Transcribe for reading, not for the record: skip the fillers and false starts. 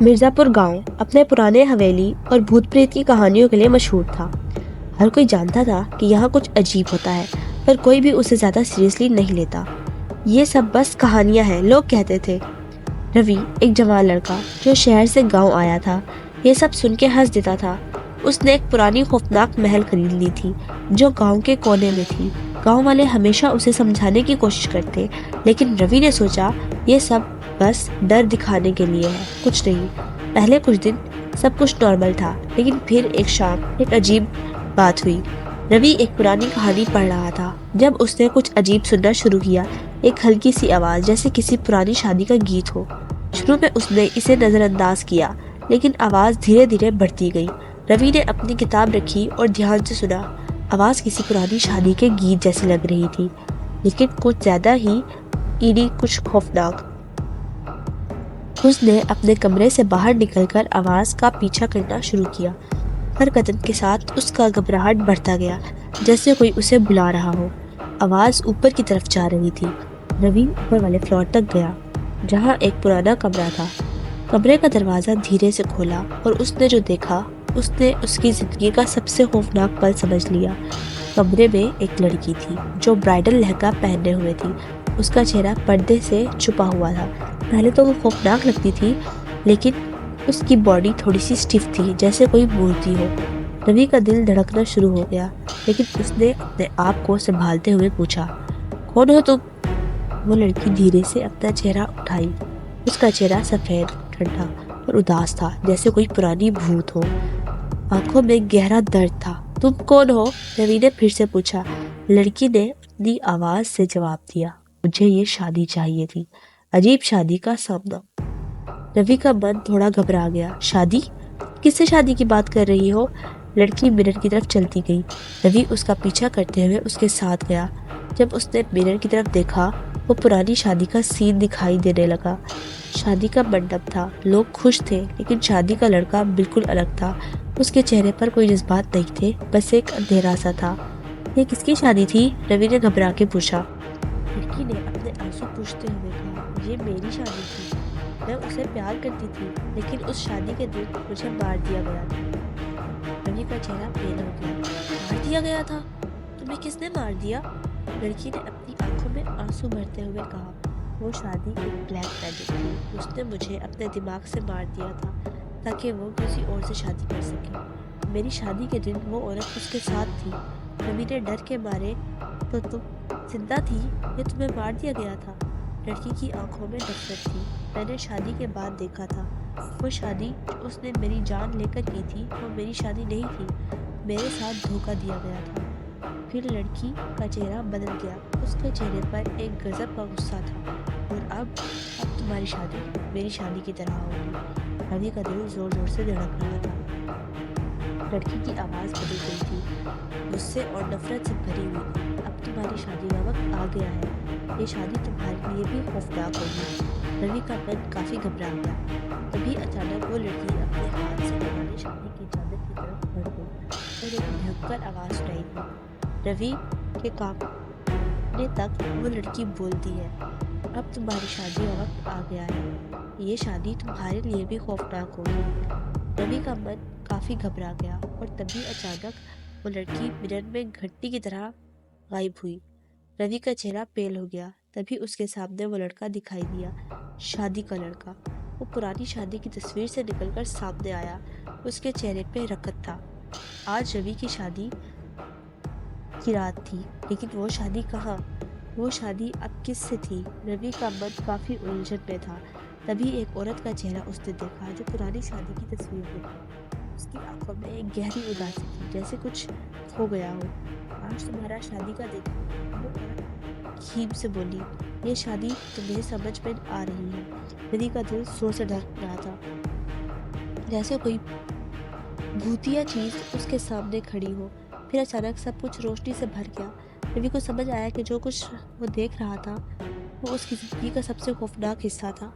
मिर्ज़ापुर गांव अपने पुराने हवेली और भूत प्रेत की कहानियों के लिए मशहूर था। हर कोई जानता था कि यहाँ कुछ अजीब होता है, पर कोई भी उसे ज़्यादा सीरियसली नहीं लेता। ये सब बस कहानियाँ हैं, लोग कहते थे। रवि, एक जवान लड़का जो शहर से गांव आया था, ये सब सुन के हंस देता था। उसने एक पुरानी खौफनाक महल खरीद ली थी, जो गांव के कोने में थी। गांव वाले हमेशा उसे समझाने की कोशिश करते, लेकिन रवि ने सोचा ये सब बस डर दिखाने के लिए है, कुछ नहीं। पहले कुछ दिन सब कुछ नॉर्मल था, लेकिन फिर एक शाम एक अजीब बात हुई। रवि एक पुरानी कहानी पढ़ रहा था जब उसने कुछ अजीब सुनना शुरू किया। एक हल्की सी आवाज़, जैसे किसी पुरानी शादी का गीत हो। शुरू में उसने इसे नज़रअंदाज किया, लेकिन आवाज़ धीरे धीरे बढ़ती गई। रवि ने अपनी किताब रखी और ध्यान से सुना। आवाज़ किसी पुरानी शादी के गीत जैसी लग रही थी, लेकिन कुछ ज़्यादा ही ईडी, कुछ खौफनाक। उसने अपने कमरे से बाहर निकलकर आवाज़ का पीछा करना शुरू किया। हर कदम के साथ उसका घबराहट बढ़ता गया, जैसे कोई उसे बुला रहा हो। आवाज़ ऊपर की तरफ जा रही थी। रवि ऊपर वाले फ्लोर तक गया, जहाँ एक पुराना कमरा था। कमरे का दरवाज़ा धीरे से खोला और उसने जो देखा, उसने उसकी ज़िंदगी का सबसे खौफनाक पल समझ लिया। कमरे में एक लड़की थी जो ब्राइडल लहंगा पहने हुए थी। उसका चेहरा पर्दे से छुपा हुआ था। पहले तो वो खौफनाक लगती थी, लेकिन उसकी बॉडी थोड़ी सी स्टिफ थी, जैसे कोई मूर्ति हो। रवि का दिल धड़कना शुरू हो गया, लेकिन उसने अपने आप को संभालते हुए पूछा, कौन हो तुम? वो लड़की धीरे से अपना चेहरा उठाई। उसका चेहरा सफ़ेद, ठंडा और उदास था, जैसे कोई पुरानी भूत हो। आंखों में गहरा दर्द था। तुम कौन हो? रवि ने फिर से पूछा। लड़की ने अपनी आवाज़ से जवाब दिया, मुझे ये शादी चाहिए थी। अजीब शादी का सामना। रवि का मन थोड़ा घबरा गया। शादी? किससे शादी की बात कर रही हो? लड़की मिरर की तरफ चलती गई। रवि उसका पीछा करते हुए उसके साथ गया। जब उसने मिरर की तरफ देखा, वो पुरानी शादी का सीन दिखाई देने लगा। शादी का मंडप था, लोग खुश थे, लेकिन शादी का लड़का बिल्कुल अलग था। उसके चेहरे पर कोई जज्बात नहीं थे, बस एक अंधेरा सा था। ये किसकी शादी थी? रवि ने घबरा के पूछा। लड़की ने अपने आंसू पोंछते हुए कहा, ये मेरी शादी थी। मैं उसे प्यार करती थी, लेकिन उस शादी के दिन मुझे मार दिया गया था। रवि का चेहरा पेल हो गया। मार दिया गया था? तुम्हें किसने मार दिया? लड़की ने अपनी आंखों में आंसू भरते हुए कहा, वो शादी एक ब्लैक मैजिक थी। उसने मुझे अपने दिमाग से मार दिया था, ताकि वो किसी और से शादी कर सके। मेरी शादी के दिन वो औरत उसके साथ थी। रवि ने डर के मारे, तो तुम जिंदा थी या तुम्हें मार दिया गया था? लड़की की आंखों में नफरत थी। मैंने शादी के बाद देखा था, वो शादी जो उसने मेरी जान लेकर की थी, वो मेरी शादी नहीं थी। मेरे साथ धोखा दिया गया था। फिर लड़की का चेहरा बदल गया। उसके चेहरे पर एक गजब का गुस्सा था। और अब तुम्हारी शादी मेरी शादी की तरह होगी। रवि का दिल जोर जोर से धड़क रहा था। लड़की की आवाज़ बदल गई थी, गुस्से और नफरत से भरी हुई। अब तुम्हारी शादी का वक्त आ गया है। ये शादी तुम्हारे लिए भी खौफनाक होगी। रवि का मन काफी घबरा गया। तभी अचानक वो लड़की अपने हाथ से पुरानी शादी की चादर की तरफ बढ़ गई और एक भयंकर आवाज सुनाई दी। रवि के कांपने तक वो लड़की बोलती है, अब तुम्हारी शादी का वक्त आ गया है। ये शादी तुम्हारे लिए भी खौफनाक होगी। रवि का मन काफी घबरा गया और तभी अचानक वो लड़की मिरर में घंटी की तरह गायब हुई। रवि का चेहरा पेल हो गया। तभी उसके सामने वो लड़का दिखाई दिया, शादी का लड़का। वो पुरानी शादी की तस्वीर से निकलकर सामने आया। उसके चेहरे पे रकत था। आज रवि की शादी की रात थी, लेकिन वो शादी कहाँ? वो शादी अब किससे थी? रवि का मन काफी उलझन में था। तभी एक औरत का चेहरा उसने देखा, जो पुरानी शादी की तस्वीर में था। उसकी आंखों में एक गहरी उदासी थी, जैसे कुछ खो गया हो। आज तुम्हारा शादी का दिन है, वो औरत खीम से बोली। ये शादी तुम्हें समझ में आ रही है? रवि का दिल जोर से धड़क रहा था, जैसे कोई भूतिया चीज उसके सामने खड़ी हो। फिर अचानक सब कुछ रोशनी से भर गया। रवि को समझ आया कि जो कुछ वो देख रहा था, वो उसकी जिंदगी का सबसे खौफनाक हिस्सा था।